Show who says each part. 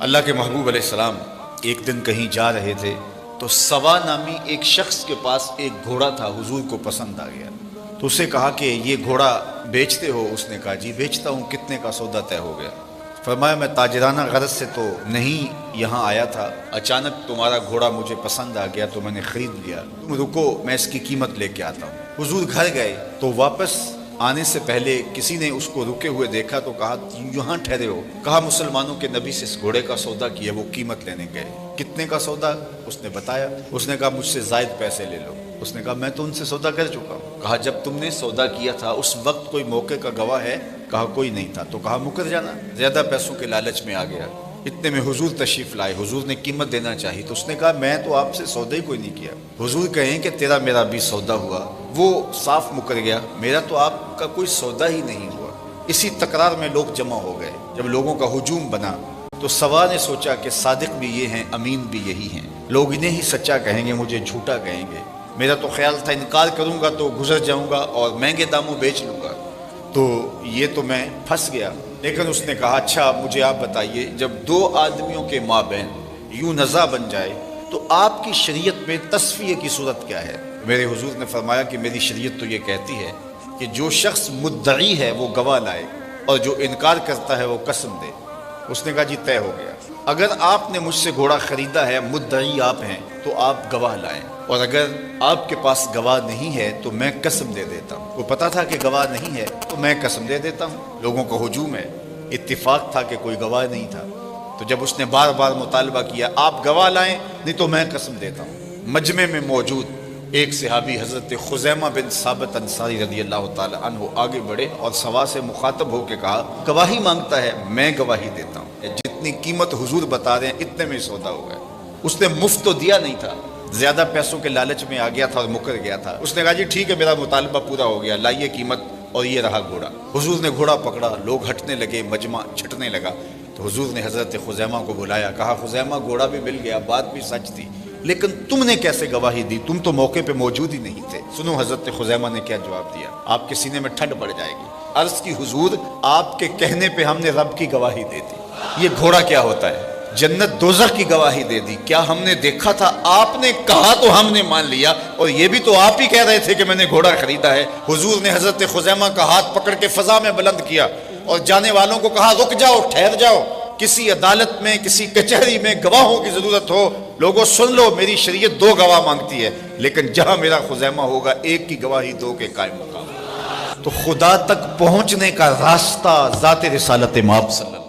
Speaker 1: اللہ کے محبوب علیہ السلام ایک دن کہیں جا رہے تھے تو سوا نامی ایک شخص کے پاس ایک گھوڑا تھا، حضور کو پسند آ گیا تو اسے کہا کہ یہ گھوڑا بیچتے ہو؟ اس نے کہا جی بیچتا ہوں، کتنے کا سودا طے ہو گیا؟ فرمایا میں تاجرانہ غرض سے تو نہیں یہاں آیا تھا، اچانک تمہارا گھوڑا مجھے پسند آ گیا تو میں نے خرید لیا، تم رکو میں اس کی قیمت لے کے آتا ہوں۔ حضور گھر گئے تو واپس آنے سے پہلے کسی نے اس کو رکے ہوئے دیکھا تو کہا یہاں ٹھہرے ہو؟ کہا مسلمانوں کے نبی سے اس گھوڑے کا سودا کیا، وہ قیمت لینے گئے۔ کتنے کا سودا؟ اس نے بتایا۔ اس نے کہا مجھ سے زائد پیسے لے لو۔ اس نے کہا میں تو ان سے سودا کر چکا ہوں۔ کہا جب تم نے سودا کیا تھا اس وقت کوئی موقع کا گواہ ہے؟ کہا کوئی نہیں تھا۔ تو کہا مکر جانا، زیادہ پیسوں کے لالچ میں آ گیا۔ اتنے میں حضور تشریف لائے، حضور نے قیمت دینا چاہی تو اس نے کہا میں تو آپ سے سودا ہی کوئی نہیں کیا۔ حضور کہیں کہ تیرا میرا بھی سودا ہوا، وہ صاف مکر گیا، میرا تو آپ کا کوئی سودا ہی نہیں ہوا۔ اسی تکرار میں لوگ جمع ہو گئے۔ جب لوگوں کا ہجوم بنا تو سوا نے سوچا کہ صادق بھی یہ ہیں، امین بھی یہی ہیں، لوگ انہیں ہی سچا کہیں گے، مجھے جھوٹا کہیں گے۔ میرا تو خیال تھا انکار کروں گا تو گزر جاؤں گا اور مہنگے داموں بیچ لوں گا، تو یہ تو میں پھنس گیا۔ لیکن اس نے کہا اچھا مجھے آپ بتائیے، جب دو آدمیوں کے مابین یوں نزاع بن جائے تو آپ کی شریعت میں تصفیہ کی صورت کیا ہے؟ میرے حضور نے فرمایا کہ میری شریعت تو یہ کہتی ہے کہ جو شخص مدعی ہے وہ گواہ لائے اور جو انکار کرتا ہے وہ قسم دے۔ اس نے کہا جی طے ہو گیا، اگر آپ نے مجھ سے گھوڑا خریدا ہے، مدعی آپ ہیں، تو آپ گواہ لائیں، اور اگر آپ کے پاس گواہ نہیں ہے تو میں قسم دے دیتا ہوں۔ وہ پتا تھا کہ گواہ نہیں ہے تو میں قسم دے دیتا ہوں۔ لوگوں کا ہجوم ہے، اتفاق تھا کہ کوئی گواہ نہیں تھا، تو جب اس نے بار بار مطالبہ کیا آپ گواہ لائیں نہیں تو میں قسم دیتا ہوں، مجمع میں موجود ایک صحابی حضرت خزیمہ بن ثابت انصاری رضی اللہ تعالی عنہ آگے بڑھے اور سوا سے مخاطب ہو کے کہا گواہی مانگتا ہے، میں گواہی دیتا ہوں، جتنی قیمت حضور بتا رہے ہیں اتنے میں سودا ہو گیا۔ اس نے مفت تو دیا نہیں تھا، زیادہ پیسوں کے لالچ میں آ گیا تھا اور مکر گیا تھا۔ اس نے کہا جی ٹھیک ہے میرا مطالبہ پورا ہو گیا، لائیے قیمت، اور یہ رہا گھوڑا۔ حضور نے گھوڑا پکڑا، لوگ ہٹنے لگے، مجمع چھٹنے لگا، تو حضور نے حضرت خزیمہ کو بلایا، کہا خزیمہ گھوڑا بھی مل گیا، بات بھی سچ تھی، لیکن تم نے کیسے گواہی دی؟ تم تو موقع پہ موجود ہی نہیں تھے۔ سنو حضرت خزیمہ نے کیا جواب دیا، آپ کے سینے میں ٹھنڈ پڑ جائے گی۔ عرض کی حضور آپ کے کہنے پہ ہم نے رب کی گواہی دے دی۔ یہ گھوڑا کیا ہوتا ہے؟ جنت دوزخ کی گواہی دے دی۔ کیا ہم نے دیکھا تھا؟ آپ نے کہا تو ہم نے مان لیا، اور یہ بھی تو آپ ہی کہہ رہے تھے کہ میں نے گھوڑا خریدا ہے۔ حضور نے حضرت خزیمہ کا ہاتھ پکڑ کے فضا میں بلند کیا اور جانے والوں کو کہا رک جاؤ، ٹھہر جاؤ، کسی عدالت میں کسی کچہری میں گواہوں کی ضرورت ہو، لوگوں سن لو، میری شریعت دو گواہ مانگتی ہے، لیکن جہاں میرا خزیمہ ہوگا ایک کی گواہی دو کے قائم مقام۔ تو خدا تک پہنچنے کا راستہ ذات رسالت مآب صلی اللہ